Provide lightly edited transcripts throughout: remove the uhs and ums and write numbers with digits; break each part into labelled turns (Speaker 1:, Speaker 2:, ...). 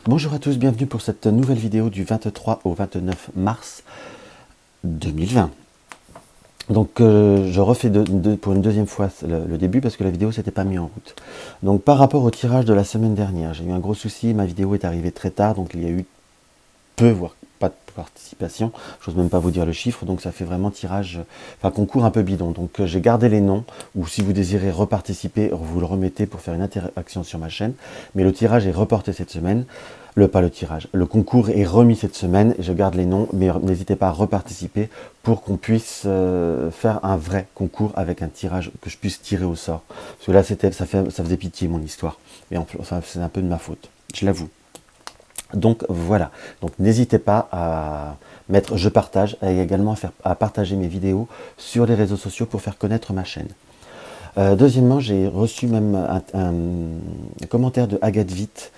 Speaker 1: Bonjour à tous, bienvenue pour cette nouvelle vidéo du 23 au 29 mars 2020. Donc je refais pour une deuxième fois le début parce que la vidéo s'était pas mise en route. Donc par rapport au tirage de la semaine dernière, j'ai eu un gros souci, ma vidéo est arrivée très tard, donc il y a eu peu, voire pas de participation, j'ose même pas vous dire le chiffre, donc ça fait vraiment tirage, enfin concours un peu bidon. Donc j'ai gardé les noms, ou si vous désirez reparticiper, vous le remettez pour faire une interaction sur ma chaîne, mais le tirage est reporté cette semaine, pas le tirage, le concours est remis cette semaine, et je garde les noms, mais n'hésitez pas à reparticiper pour qu'on puisse faire un vrai concours avec un tirage, que je puisse tirer au sort. Parce que là, ça faisait pitié mon histoire, et enfin, c'est un peu de ma faute, je l'avoue. Donc voilà, donc n'hésitez pas à mettre je partage et également à partager mes vidéos sur les réseaux sociaux pour faire connaître ma chaîne. Deuxièmement, j'ai reçu même un commentaire de Agathe Vite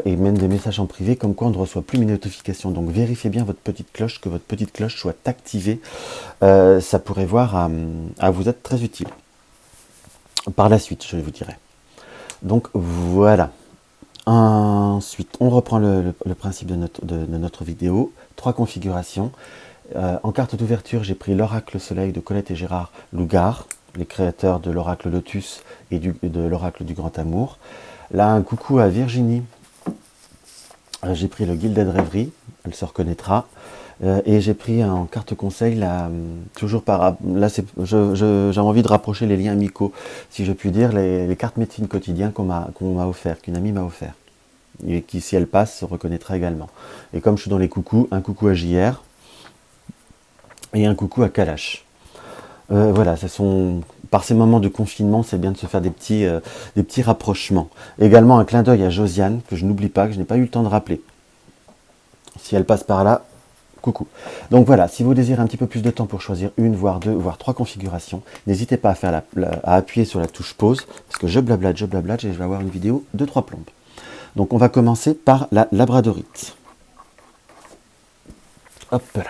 Speaker 1: et même des messages en privé comme quoi on ne reçoit plus mes notifications. Donc vérifiez bien votre petite cloche, que votre petite cloche soit activée. Ça pourrait voir à vous être très utile. Par la suite, je vous dirai. Donc voilà. Ensuite, on reprend le principe de notre vidéo. 3 configurations. En carte d'ouverture, j'ai pris l'Oracle Soleil de Colette et Gérard Lougard, les créateurs de l'Oracle Lotus et de l'Oracle du Grand Amour. Là, un coucou à Virginie. J'ai pris le Gilded Rêverie, elle se reconnaîtra. Et j'ai pris en carte conseil, toujours par là, j'ai envie de rapprocher les liens amicaux, si je puis dire, les cartes médecine quotidien qu'on m'a offert, qu'une amie m'a offert. Et qui, si elle passe, se reconnaîtra également. Et comme je suis dans les coucous, un coucou à JR et un coucou à Kalash. Voilà, par ces moments de confinement, c'est bien de se faire des petits rapprochements. Également un clin d'œil à Josiane, que je n'oublie pas, que je n'ai pas eu le temps de rappeler. Si elle passe par là, coucou. Donc voilà, si vous désirez un petit peu plus de temps pour choisir une, voire deux, voire 3 configurations, n'hésitez pas à appuyer sur la touche pause, parce que je blablate, et je vais avoir une vidéo de 3 plombes. Donc on va commencer par la labradorite. Hop là.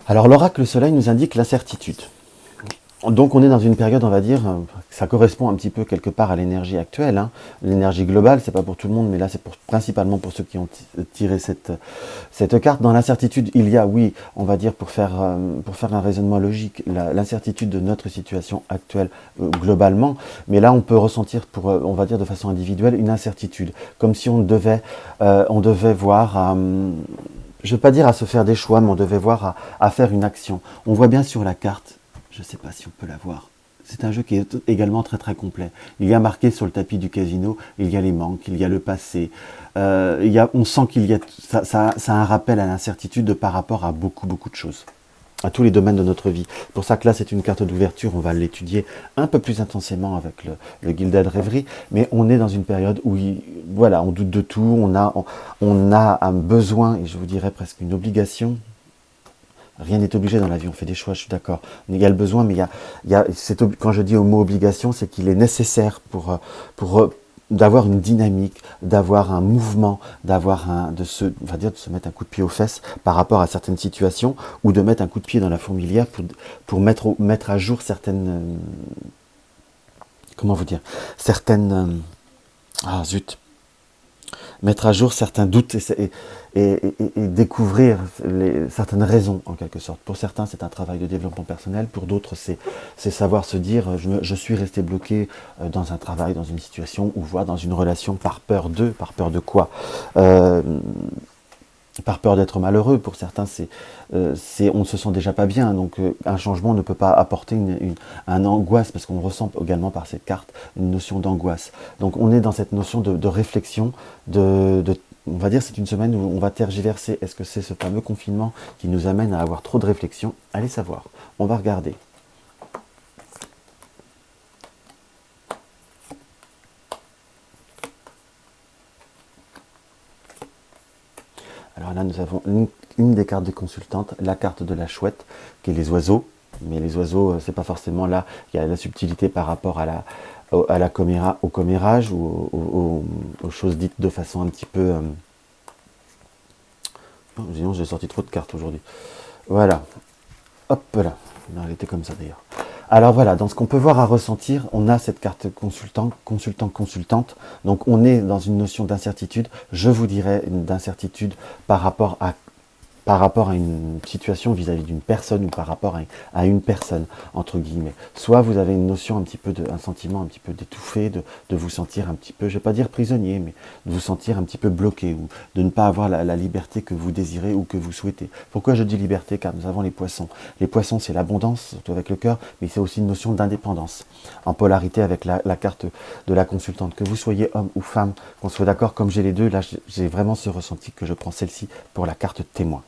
Speaker 1: Alors l'oracle soleil nous indique l'incertitude. Donc on est dans une période, on va dire, ça correspond un petit peu quelque part à l'énergie actuelle. Hein. L'énergie globale, c'est pas pour tout le monde, mais là c'est principalement pour ceux qui ont tiré cette carte. Dans l'incertitude, il y a, oui, on va dire, pour faire un raisonnement logique, l'incertitude de notre situation actuelle globalement. Mais là, on peut ressentir, on va dire de façon individuelle, une incertitude. Comme si on devait voir... je ne veux pas dire à se faire des choix, mais on devait voir à faire une action. On voit bien sur la carte, je ne sais pas si on peut la voir, c'est un jeu qui est également très très complet. Il y a marqué sur le tapis du casino, il y a les manques, il y a le passé. On sent qu'il y a ça a un rappel à l'incertitude par rapport à beaucoup de choses, à tous les domaines de notre vie. C'est pour ça que là, c'est une carte d'ouverture, on va l'étudier un peu plus intensément avec le Gilded Rêverie, mais on est dans une période où, voilà, on doute de tout, on a un besoin, et je vous dirais presque une obligation. Rien n'est obligé dans la vie, on fait des choix, je suis d'accord. Il y a le besoin, mais quand je dis au mot obligation, c'est qu'il est nécessaire pour d'avoir une dynamique, d'avoir un mouvement, de se mettre un coup de pied aux fesses par rapport à certaines situations, ou de mettre un coup de pied dans la fourmilière pour mettre à jour certaines, comment vous dire, certaines, ah zut, mettre à jour certains doutes et découvrir certaines raisons, en quelque sorte. Pour certains, c'est un travail de développement personnel. Pour d'autres, c'est savoir se dire, je suis resté bloqué dans un travail, dans une situation, ou voire dans une relation par peur de quoi par peur d'être malheureux. Pour certains, on ne se sent déjà pas bien, donc un changement ne peut pas apporter un angoisse, parce qu'on ressent également par cette carte une notion d'angoisse. Donc on est dans cette notion de réflexion, on va dire c'est une semaine où on va tergiverser. Est-ce que c'est ce fameux confinement qui nous amène à avoir trop de réflexion? Allez savoir, on va regarder. Alors là, nous avons une des cartes des consultantes, la carte de la chouette, qui est les oiseaux. Mais les oiseaux, c'est pas forcément là. Il y a la subtilité par rapport au commérage ou aux choses dites de façon un petit peu... Sinon, j'ai sorti trop de cartes aujourd'hui. Voilà. Hop là. Non, elle était comme ça d'ailleurs. Alors voilà, dans ce qu'on peut voir à ressentir, on a cette carte consultant, consultant, consultante. Donc on est dans une notion d'incertitude. Je vous dirais d'incertitude par rapport à une situation vis-à-vis d'une personne ou par rapport à une personne, entre guillemets. Soit vous avez une notion un petit peu un sentiment un petit peu d'étouffé, de vous sentir un petit peu, je vais pas dire prisonnier, mais de vous sentir un petit peu bloqué ou de ne pas avoir la liberté que vous désirez ou que vous souhaitez. Pourquoi je dis liberté? Car nous avons les poissons. Les poissons, c'est l'abondance, surtout avec le cœur, mais c'est aussi une notion d'indépendance. En polarité avec la carte de la consultante, que vous soyez homme ou femme, qu'on soit d'accord, comme j'ai les deux, là j'ai vraiment ce ressenti que je prends celle-ci pour la carte témoin.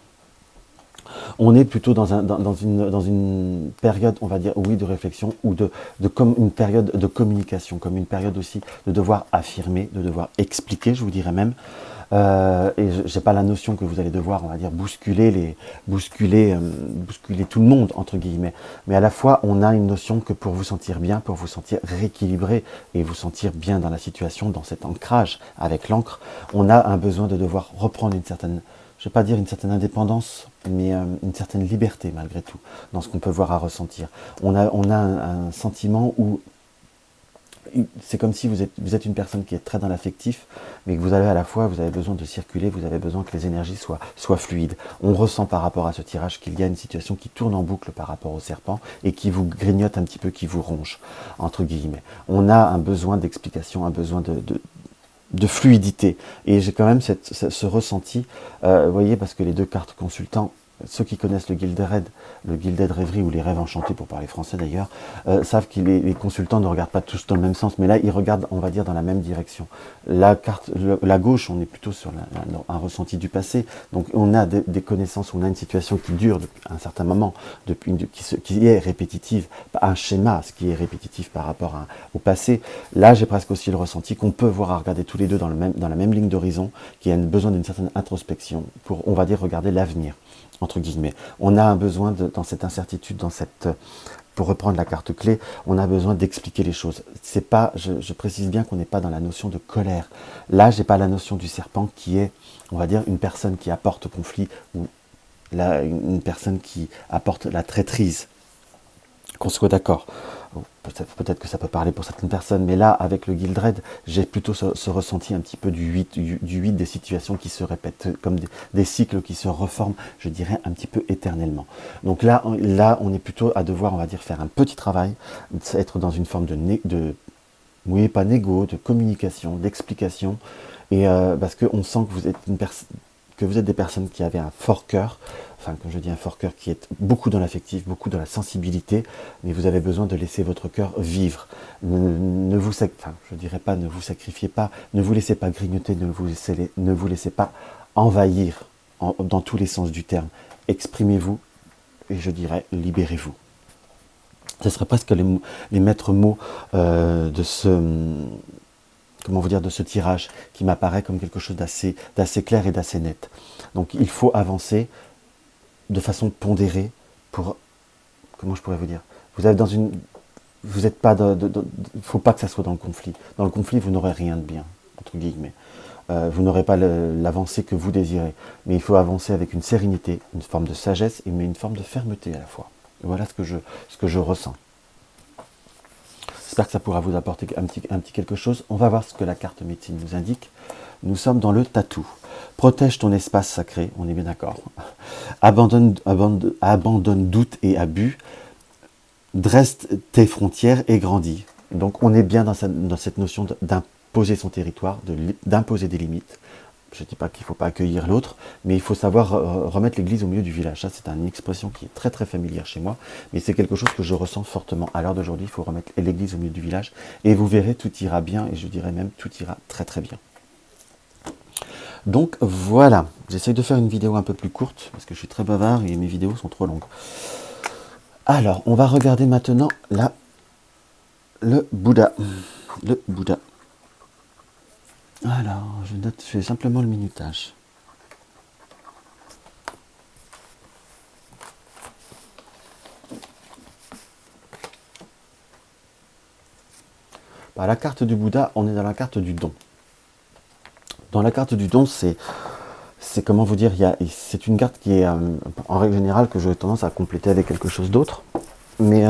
Speaker 1: On est plutôt dans une période, on va dire, oui, de réflexion ou comme une période de communication, comme une période aussi de devoir affirmer, de devoir expliquer, je vous dirais même. Et j'ai pas la notion que vous allez devoir, on va dire, bousculer tout le monde, entre guillemets. Mais à la fois, on a une notion que pour vous sentir bien, pour vous sentir rééquilibré et vous sentir bien dans la situation, dans cet ancrage avec l'encre, on a un besoin de devoir reprendre une certaine, je ne vais pas dire une certaine indépendance, mais une certaine liberté malgré tout, dans ce qu'on peut voir à ressentir. On a un sentiment où c'est comme si vous êtes une personne qui est très dans l'affectif, mais que vous avez à la fois, vous avez besoin de circuler, vous avez besoin que les énergies soient fluides. On ressent par rapport à ce tirage qu'il y a une situation qui tourne en boucle par rapport au serpent et qui vous grignote un petit peu, qui vous ronge, entre guillemets. On a un besoin d'explication, un besoin de fluidité. Et j'ai quand même ce ressenti, vous voyez, parce que les deux cartes consultants, ceux qui connaissent le Gilded Rêverie ou les rêves enchantés pour parler français d'ailleurs, savent que les consultants ne regardent pas tous dans le même sens, mais là ils regardent, on va dire, dans la même direction. La gauche, on est plutôt sur un ressenti du passé, donc on a des connaissances, on a une situation qui dure depuis un certain moment, qui est répétitive, un schéma, ce qui est répétitif par rapport au passé. Là j'ai presque aussi le ressenti qu'on peut voir à regarder tous les deux dans la même ligne d'horizon, qui a besoin d'une certaine introspection pour, on va dire, regarder l'avenir, entre guillemets. On a un besoin dans cette incertitude, pour reprendre la carte clé, on a besoin d'expliquer les choses. C'est pas, je précise bien qu'on n'est pas dans la notion de colère. Là, j'ai pas la notion du serpent qui est, on va dire, une personne qui apporte au conflit ou une personne qui apporte la traîtrise. Qu'on soit d'accord. Peut-être que ça peut parler pour certaines personnes, mais là, avec le Gilded, j'ai plutôt ce ressenti un petit peu du 8 des situations qui se répètent, comme des cycles qui se reforment, je dirais, un petit peu éternellement. Donc là, on est plutôt à devoir, on va dire, faire un petit travail, être dans une forme oui, pas négo, de communication, d'explication, et parce qu'on sent que vous êtes des personnes qui avaient un fort cœur, enfin quand je dis un fort cœur, qui est beaucoup dans l'affectif, beaucoup dans la sensibilité, mais vous avez besoin de laisser votre cœur vivre. Je dirais pas ne vous sacrifiez pas, ne vous laissez pas grignoter, ne vous laissez pas envahir dans tous les sens du terme. Exprimez-vous et je dirais libérez-vous. Ce serait presque les maîtres mots de ce tirage qui m'apparaît comme quelque chose d'assez clair et d'assez net. Donc il faut avancer de façon pondérée pour, comment je pourrais vous dire, vous n'êtes pas il faut pas que ça soit dans le conflit. Dans le conflit, vous n'aurez rien de bien, entre guillemets. Vous n'aurez pas l'avancée que vous désirez. Mais il faut avancer avec une sérénité, une forme de sagesse, mais une forme de fermeté à la fois. Et voilà ce que je ressens. J'espère que ça pourra vous apporter un petit quelque chose. On va voir ce que la carte médecine nous indique. Nous sommes dans le tatou. Protège ton espace sacré, on est bien d'accord. Abandonne doute et abus. Dresse tes frontières et grandis. Donc on est bien dans cette notion d'imposer son territoire, d'imposer des limites. Je ne dis pas qu'il ne faut pas accueillir l'autre, mais il faut savoir remettre l'église au milieu du village. Ça, c'est une expression qui est très très familière chez moi, mais c'est quelque chose que je ressens fortement. À l'heure d'aujourd'hui, il faut remettre l'église au milieu du village, et vous verrez, tout ira bien, et je dirais même, tout ira très très bien. Donc voilà, j'essaye de faire une vidéo un peu plus courte, parce que je suis très bavard, et mes vidéos sont trop longues. Alors, on va regarder maintenant le Bouddha. Le Bouddha. Alors, je fais simplement le minutage. Bah, la carte du Bouddha, on est dans la carte du don. Dans la carte du don, c'est c'est comment vous dire, c'est une carte qui est en règle générale que j'aurais tendance à compléter avec quelque chose d'autre. Mais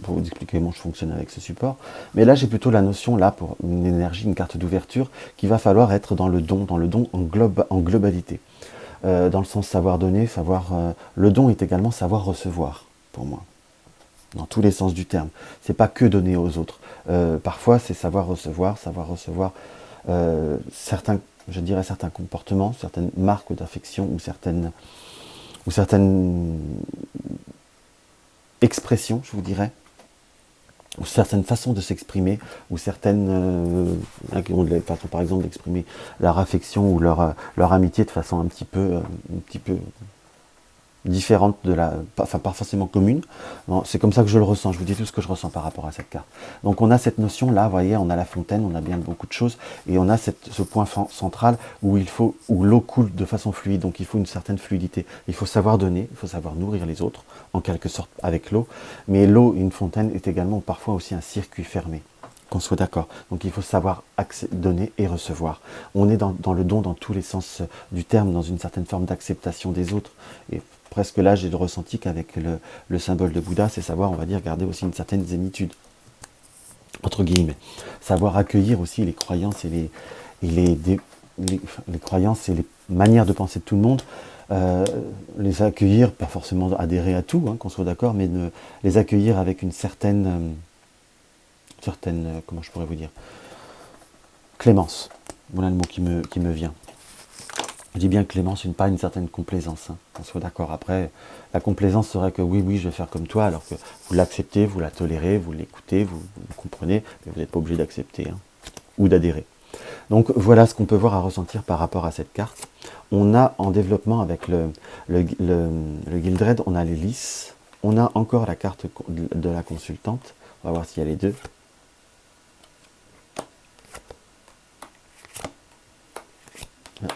Speaker 1: pour vous expliquer comment je fonctionne avec ce support. Mais là, j'ai plutôt la notion, là, pour une énergie, une carte d'ouverture, qu'il va falloir être dans le don en globalité. Dans le sens savoir donner, le don est également savoir recevoir, pour moi. Dans tous les sens du terme. C'est pas que donner aux autres. Parfois, c'est savoir recevoir certains, je dirais certains comportements, certaines marques d'affection ou certaines expressions, je vous dirais, ou certaines façons de s'exprimer, ou certaines façons, par exemple, d'exprimer leur affection ou leur amitié de façon un petit peu différente pas forcément commune. C'est comme ça que je le ressens, je vous dis tout ce que je ressens par rapport à cette carte. Donc on a cette notion là, vous voyez, on a la fontaine, on a bien beaucoup de choses, et on a ce point central où l'eau coule de façon fluide, donc il faut une certaine fluidité. Il faut savoir donner, il faut savoir nourrir les autres, en quelque sorte, avec l'eau, mais l'eau, une fontaine, est également parfois aussi un circuit fermé. Qu'on soit d'accord. Donc il faut savoir donner et recevoir. On est dans le don dans tous les sens du terme, dans une certaine forme d'acceptation des autres. Et presque là, j'ai le ressenti qu'avec le symbole de Bouddha, c'est savoir, on va dire, garder aussi une certaine zénitude, entre guillemets. Savoir accueillir aussi les croyances et les croyances et les manières de penser de tout le monde, les accueillir, pas forcément adhérer à tout, hein, qu'on soit d'accord, mais les accueillir avec une certaine comment je pourrais vous dire, clémence. Voilà le mot qui me vient. Je dis bien clémence, pas une certaine complaisance, hein, qu'on soit d'accord. Après, la complaisance serait que oui, je vais faire comme toi, alors que vous l'acceptez, vous la tolérez, vous l'écoutez, vous comprenez, mais vous n'êtes pas obligé d'accepter, hein, ou d'adhérer. Donc voilà ce qu'on peut voir à ressentir par rapport à cette carte. On a en développement avec le Gildred, on a les lys, on a encore la carte de la consultante, on va voir s'il y a les deux.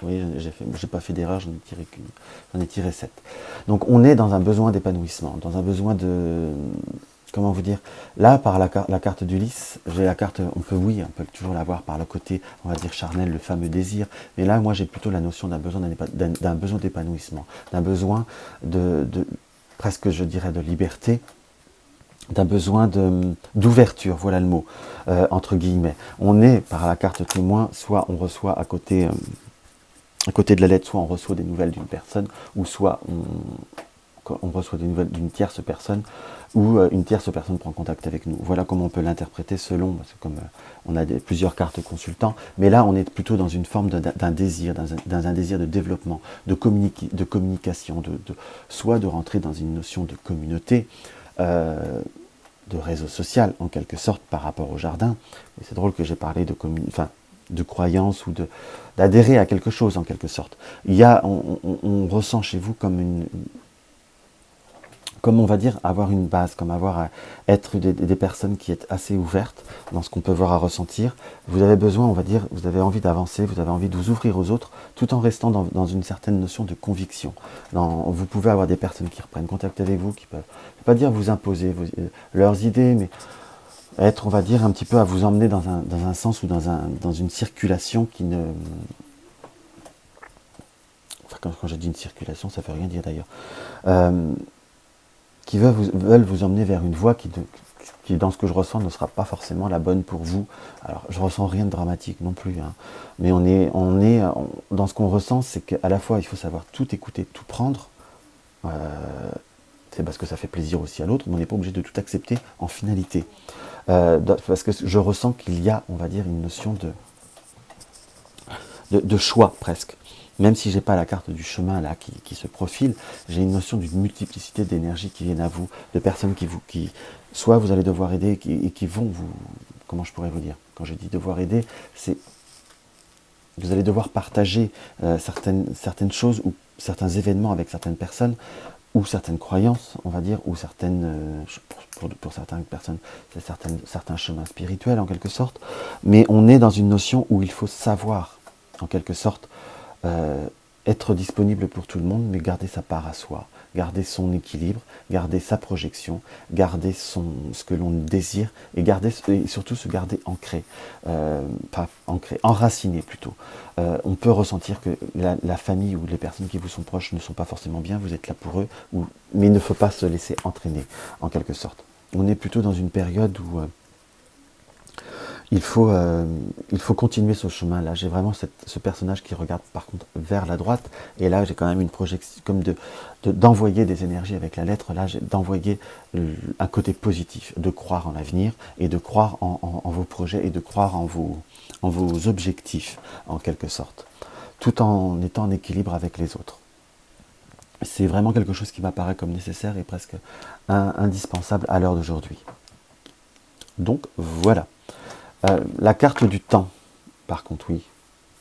Speaker 1: Oui, j'ai pas fait d'erreur, j'en ai tiré 7. Donc on est dans un besoin d'épanouissement, dans un besoin de... Comment vous dire? Là, par la carte du lys, j'ai la carte, on peut toujours la voir par le côté, on va dire charnel, le fameux désir. Mais là, moi, j'ai plutôt la notion d'un besoin d'épanouissement, d'un besoin presque, je dirais, de liberté, d'un besoin d'ouverture, voilà le mot, entre guillemets. On est, par la carte témoin, soit on reçoit à côté de la lettre, soit on reçoit des nouvelles d'une personne, ou soit on reçoit des nouvelles d'une tierce personne, ou une tierce personne prend contact avec nous. Voilà comment on peut l'interpréter selon, parce que comme on a plusieurs cartes consultants, mais là on est plutôt dans une forme d'un désir, dans un désir de développement, de communication, soit de rentrer dans une notion de communauté, de réseau social en quelque sorte par rapport au jardin. Et c'est drôle que j'ai parlé de croyance ou d'adhérer à quelque chose en quelque sorte. On ressent chez vous comme on va dire, avoir une base, comme être des personnes qui êtes assez ouvertes dans ce qu'on peut voir à ressentir. Vous avez besoin, on va dire, vous avez envie d'avancer, vous avez envie de vous ouvrir aux autres, tout en restant dans une certaine notion de conviction. Vous pouvez avoir des personnes qui reprennent contact avec vous, qui peuvent, je ne vais pas dire vous imposer leurs idées, mais être, on va dire, un petit peu à vous emmener dans un sens ou dans une circulation qui ne... Enfin, quand je dis une circulation, ça ne veut rien dire d'ailleurs. Qui veulent vous emmener vers une voie qui, dans ce que je ressens, ne sera pas forcément la bonne pour vous. Alors, je ressens rien de dramatique non plus, hein. Mais dans ce qu'on ressent, c'est qu'à la fois, il faut savoir tout écouter, tout prendre. C'est parce que ça fait plaisir aussi à l'autre, mais on n'est pas obligé de tout accepter en finalité. Parce que je ressens qu'il y a, on va dire, une notion de choix, presque. Même si j'ai pas la carte du chemin là qui se profile, j'ai une notion d'une multiplicité d'énergies qui viennent à vous, de personnes qui soit vous allez devoir aider et qui vont vous... Comment je pourrais vous dire? Quand je dis devoir aider, c'est... Vous allez devoir partager certaines choses ou certains événements avec certaines personnes, ou certaines croyances, on va dire, ou certaines... Pour certaines personnes, c'est certains chemins spirituels en quelque sorte. Mais on est dans une notion où il faut savoir, en quelque sorte, être disponible pour tout le monde, mais garder sa part à soi, garder son équilibre, garder sa projection, garder ce que l'on désire, et surtout se garder ancré, pas ancré, enraciné plutôt. On peut ressentir que la famille ou les personnes qui vous sont proches ne sont pas forcément bien, vous êtes là pour eux, mais il ne faut pas se laisser entraîner, en quelque sorte. On est plutôt dans une période où il faut continuer ce chemin-là. J'ai vraiment ce personnage qui regarde par contre vers la droite, et là j'ai quand même une projection, comme d'envoyer des énergies avec la lettre, là j'ai d'envoyer un côté positif, de croire en l'avenir, et de croire en vos projets, et de croire en vos objectifs, en quelque sorte, tout en étant en équilibre avec les autres. C'est vraiment quelque chose qui m'apparaît comme nécessaire et presque indispensable à l'heure d'aujourd'hui. Donc voilà. La carte du temps, par contre, oui,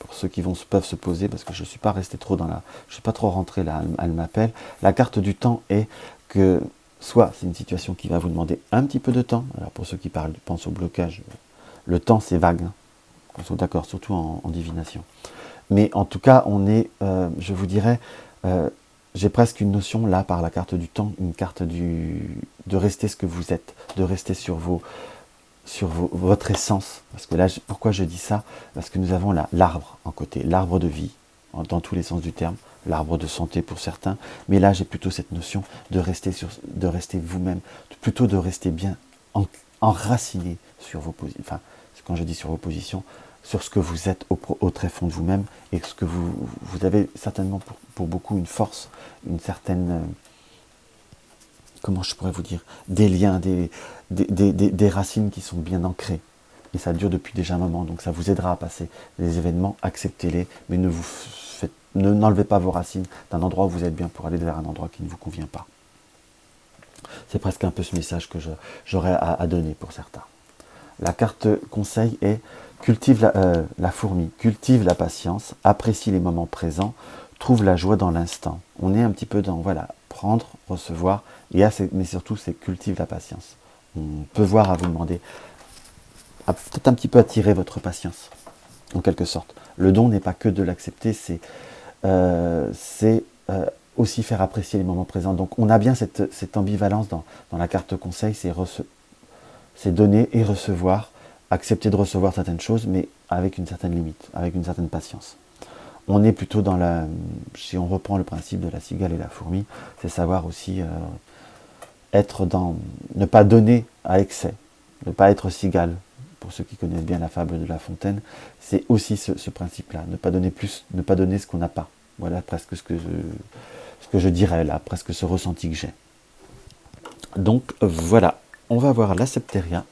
Speaker 1: pour ceux qui peuvent se poser, parce que je ne suis pas resté trop je ne suis pas trop rentré là, elle m'appelle. La carte du temps est que, soit c'est une situation qui va vous demander un petit peu de temps, alors pour ceux qui pensent au blocage, le temps c'est vague, hein, qu'on soit d'accord, surtout en divination. Mais en tout cas, on est, je vous dirais, j'ai presque une notion là, par la carte du temps, une carte de rester ce que vous êtes, de rester sur votre essence. Parce que là, pourquoi je dis ça? Parce que nous avons l'arbre en côté, l'arbre de vie, dans tous les sens du terme, l'arbre de santé pour certains, mais là j'ai plutôt cette notion de rester vous-même, plutôt de rester bien enraciné sur vos positions, enfin, quand je dis sur vos positions, sur ce que vous êtes au très fond de vous-même, et ce que vous avez certainement pour beaucoup une force, une certaine... comment je pourrais vous dire, des liens, des racines qui sont bien ancrées. Et ça dure depuis déjà un moment, donc ça vous aidera à passer les événements, acceptez-les, mais n'enlevez pas vos racines d'un endroit où vous êtes bien pour aller vers un endroit qui ne vous convient pas. C'est presque un peu ce message que j'aurais à donner pour certains. La carte conseil est cultive la fourmi, cultive la patience, apprécie les moments présents, trouve la joie dans l'instant. On est un petit peu dans, voilà, prendre, recevoir, mais surtout c'est cultive la patience. On peut voir à vous demander, peut-être un petit peu attirer votre patience, en quelque sorte. Le don n'est pas que de l'accepter, c'est aussi faire apprécier les moments présents. Donc on a bien cette ambivalence dans la carte conseil, c'est donner et recevoir, accepter de recevoir certaines choses, mais avec une certaine limite, avec une certaine patience. On est plutôt dans si on reprend le principe de la cigale et la fourmi, c'est savoir aussi ne pas donner à excès, ne pas être cigale. Pour ceux qui connaissent bien la fable de La Fontaine, c'est aussi ce principe-là, ne pas donner plus, ne pas donner ce qu'on n'a pas. Voilà presque ce que je dirais là, presque ce ressenti que j'ai. Donc voilà, on va voir la Septeria.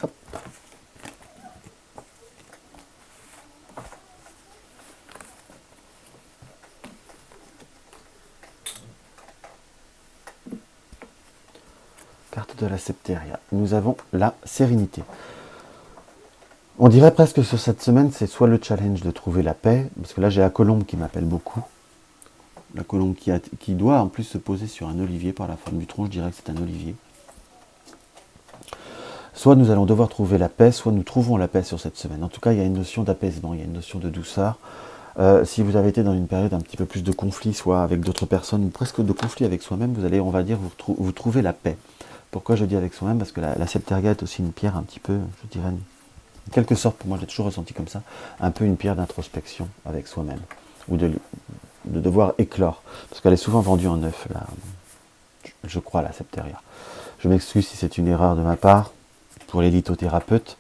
Speaker 1: Hop. Carte de la Septeria. Nous avons la sérénité. On dirait presque que sur cette semaine, c'est soit le challenge de trouver la paix, parce que là j'ai la colombe qui m'appelle beaucoup. La colombe qui doit en plus se poser sur un olivier par la forme du tronc, je dirais que c'est un olivier. Soit nous allons devoir trouver la paix, soit nous trouvons la paix sur cette semaine. En tout cas, il y a une notion d'apaisement, il y a une notion de douceur. Si vous avez été dans une période un petit peu plus de conflit, soit avec d'autres personnes, ou presque de conflit avec soi-même, vous allez, on va dire, vous trouver la paix. Pourquoi je dis avec soi-même? Parce que la Septeria est aussi une pierre un petit peu, je dirais, en quelque sorte, pour moi, j'ai toujours ressenti comme ça, un peu une pierre d'introspection avec soi-même, ou de devoir éclore, parce qu'elle est souvent vendue en neuf, là, je crois, la Septeria. Je m'excuse si c'est une erreur de ma part, pour les lithothérapeutes.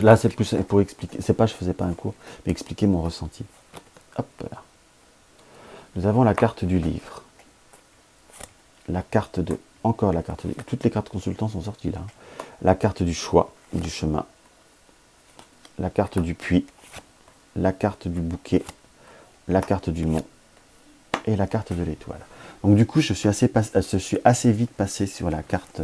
Speaker 1: Là, c'est plus pour expliquer, je faisais pas un cours, mais expliquer mon ressenti. Hop là. Nous avons la carte du livre. Encore la carte toutes les cartes consultants sont sorties là. La carte du choix, du chemin. La carte du puits. La carte du bouquet. La carte du mont. Et la carte de l'étoile. Donc du coup, je suis assez vite passé sur la carte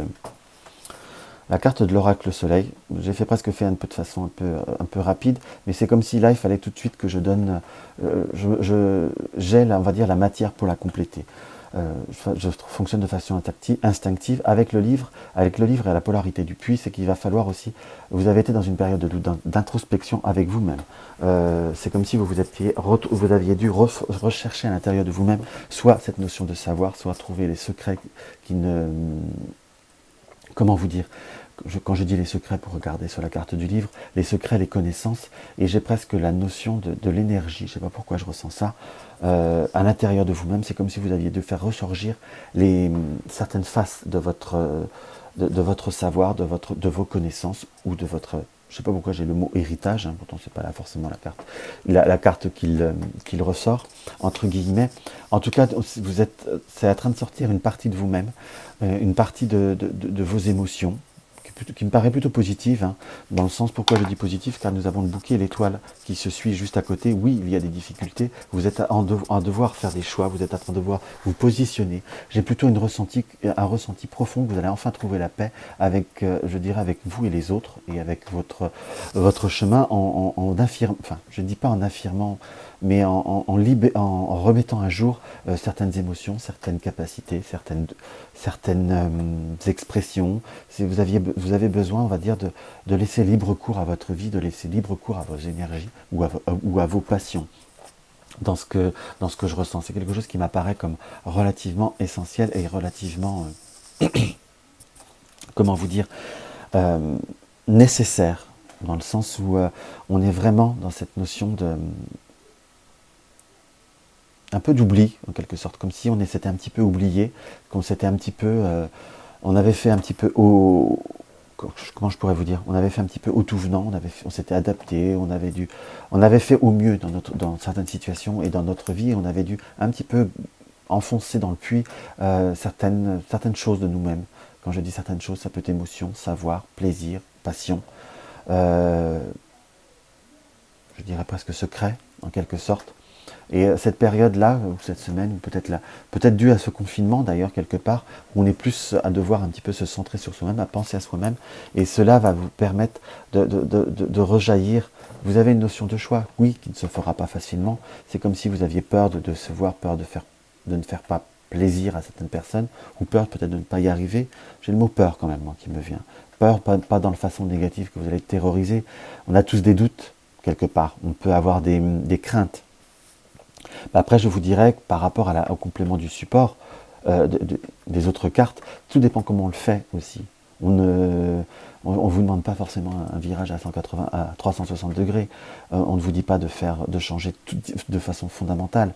Speaker 1: de l'oracle soleil. J'ai presque fait un peu de façon un peu rapide, mais c'est comme si là, il fallait tout de suite que je donne, j'ai, on va dire, la matière pour la compléter. je fonctionne de façon instinctive avec le livre et à la polarité du puits, c'est qu'il va falloir aussi, vous avez été dans une période d'introspection avec vous-même. C'est comme si vous aviez dû rechercher à l'intérieur de vous-même, soit cette notion de savoir, soit trouver les secrets qui ne... Comment vous dire, quand je dis les secrets, pour regarder sur la carte du livre, les secrets, les connaissances, et j'ai presque la notion de l'énergie, je ne sais pas pourquoi je ressens ça, à l'intérieur de vous-même, c'est comme si vous aviez dû faire ressurgir certaines faces de votre savoir, de vos connaissances, ou de votre... Je ne sais pas pourquoi j'ai le mot héritage, hein, pourtant c'est pas là forcément la carte qu'il ressort, entre guillemets. En tout cas, c'est en train de sortir une partie de vous-même, une partie de vos émotions, qui me paraît plutôt positive, hein, dans le sens, pourquoi je dis positif, car nous avons le bouquet et l'étoile qui se suit juste à côté. Oui, il y a des difficultés, vous êtes en devoir faire des choix, vous êtes en train de devoir vous positionner. J'ai plutôt un ressenti profond que vous allez enfin trouver la paix avec, je dirais, avec vous et les autres, et avec votre chemin enfin, je ne dis pas en affirmant, mais en remettant à jour certaines émotions, certaines capacités, certaines expressions. Si vous avez besoin, on va dire, de laisser libre cours à votre vie, de laisser libre cours à vos énergies ou à vos passions. Dans ce que je ressens, c'est quelque chose qui m'apparaît comme relativement essentiel et relativement, comment vous dire, nécessaire, dans le sens où on est vraiment dans cette notion un peu d'oubli, en quelque sorte, comme si on s'était un petit peu oublié, qu'on s'était un petit peu, on avait fait un petit peu comment je pourrais vous dire, on avait fait un petit peu au tout venant, on s'était adapté, on avait fait au mieux dans certaines situations et dans notre vie, on avait dû un petit peu enfoncer dans le puits certaines choses de nous-mêmes. Quand je dis certaines choses, ça peut être émotion, savoir, plaisir, passion, je dirais presque secret, en quelque sorte. Et cette période-là, ou cette semaine, ou peut-être due à ce confinement d'ailleurs, quelque part, où on est plus à devoir un petit peu se centrer sur soi-même, à penser à soi-même, et cela va vous permettre de rejaillir. Vous avez une notion de choix, oui, qui ne se fera pas facilement. C'est comme si vous aviez peur de décevoir, peur de ne faire pas plaisir à certaines personnes, ou peur peut-être de ne pas y arriver. J'ai le mot peur quand même, moi, qui me vient. Peur, pas dans la façon négative que vous allez être terrorisé. On a tous des doutes, quelque part. On peut avoir des craintes. Après, je vous dirais que par rapport au complément du support, des autres cartes, tout dépend comment on le fait aussi. On ne vous demande pas forcément un virage à 360 degrés. On ne vous dit pas de changer de façon fondamentale.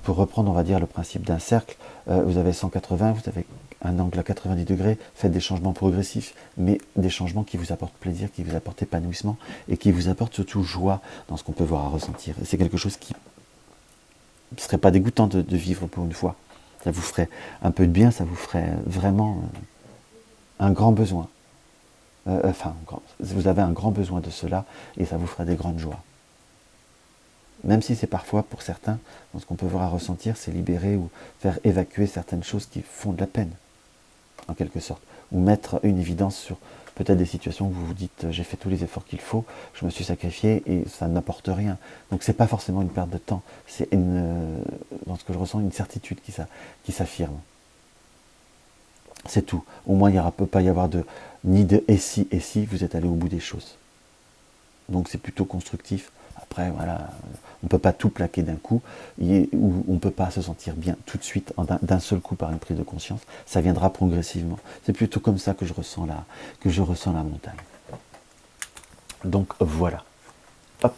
Speaker 1: Pour reprendre, on va dire, le principe d'un cercle, vous avez 180, vous avez un angle à 90 degrés, faites des changements progressifs, mais des changements qui vous apportent plaisir, qui vous apportent épanouissement, et qui vous apportent surtout joie dans ce qu'on peut voir à ressentir. C'est quelque chose qui ne serait pas dégoûtant de vivre pour une fois. Ça vous ferait un peu de bien, ça vous ferait vraiment un grand besoin. Vous avez un grand besoin de cela et ça vous ferait des grandes joies. Même si c'est parfois, pour certains, dans ce qu'on peut voir à ressentir, c'est libérer ou faire évacuer certaines choses qui font de la peine, en quelque sorte. Ou mettre une évidence sur peut-être des situations où vous vous dites j'ai fait tous les efforts qu'il faut, je me suis sacrifié et ça n'apporte rien. Donc c'est pas forcément une perte de temps, c'est dans ce que je ressens, une certitude qui s'affirme. C'est tout. Au moins il ne peut pas y avoir ni de et si vous êtes allé au bout des choses. Donc c'est plutôt constructif. Après, voilà, on ne peut pas tout plaquer d'un coup, ou on ne peut pas se sentir bien tout de suite, d'un seul coup par une prise de conscience. Ça viendra progressivement. C'est plutôt comme ça que je ressens la montagne. Donc voilà. Hop.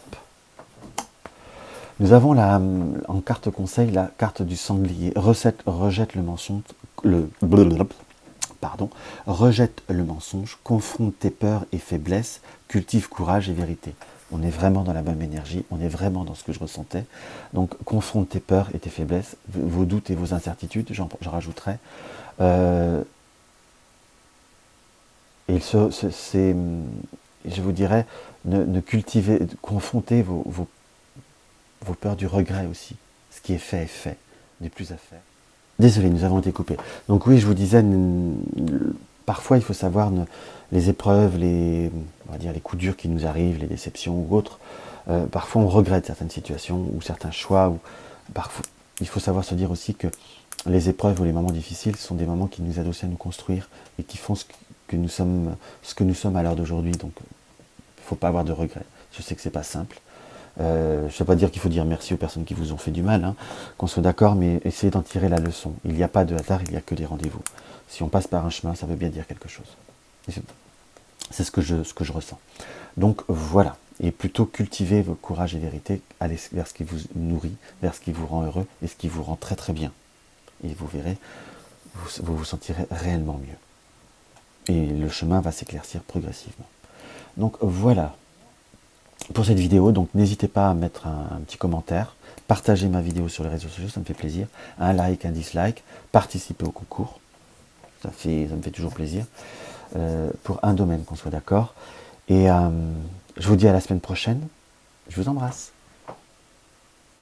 Speaker 1: Nous avons en carte conseil la carte du sanglier. Rejette le mensonge, rejette le mensonge, confronte tes peurs et faiblesses, cultive courage et vérité. On est vraiment dans la même énergie, on est vraiment dans ce que je ressentais. Donc, confronte tes peurs et tes faiblesses, vos doutes et vos incertitudes, j'en rajouterai. Et je vous dirais, confrontez vos peurs du regret aussi. Ce qui est fait, n'est plus à faire. Désolé, nous avons été coupés. Donc oui, je vous disais, parfois il faut savoir les épreuves, on va dire les coups durs qui nous arrivent, les déceptions ou autres. Parfois on regrette certaines situations ou certains choix. Parfois, il faut savoir se dire aussi que les épreuves ou les moments difficiles sont des moments qui nous aident aussi à nous construire et qui font ce que nous sommes à l'heure d'aujourd'hui. Donc, il ne faut pas avoir de regrets. Je sais que c'est pas simple. Je ne veux pas dire qu'il faut dire merci aux personnes qui vous ont fait du mal, hein, qu'on soit d'accord, mais essayez d'en tirer la leçon. Il n'y a pas de hasard, il n'y a que des rendez-vous. Si on passe par un chemin, ça veut bien dire quelque chose. C'est ce que je ressens. Donc voilà. Et plutôt cultivez vos courage et vérité, allez vers ce qui vous nourrit, vers ce qui vous rend heureux et ce qui vous rend très très bien. Et vous verrez, vous vous sentirez réellement mieux. Et le chemin va s'éclaircir progressivement. Donc voilà pour cette vidéo. Donc n'hésitez pas à mettre un petit commentaire, partagez ma vidéo sur les réseaux sociaux, ça me fait plaisir. Un like, un dislike, participez au concours, ça me fait toujours plaisir. Pour un domaine, qu'on soit d'accord. Et je vous dis à la semaine prochaine. Je vous embrasse.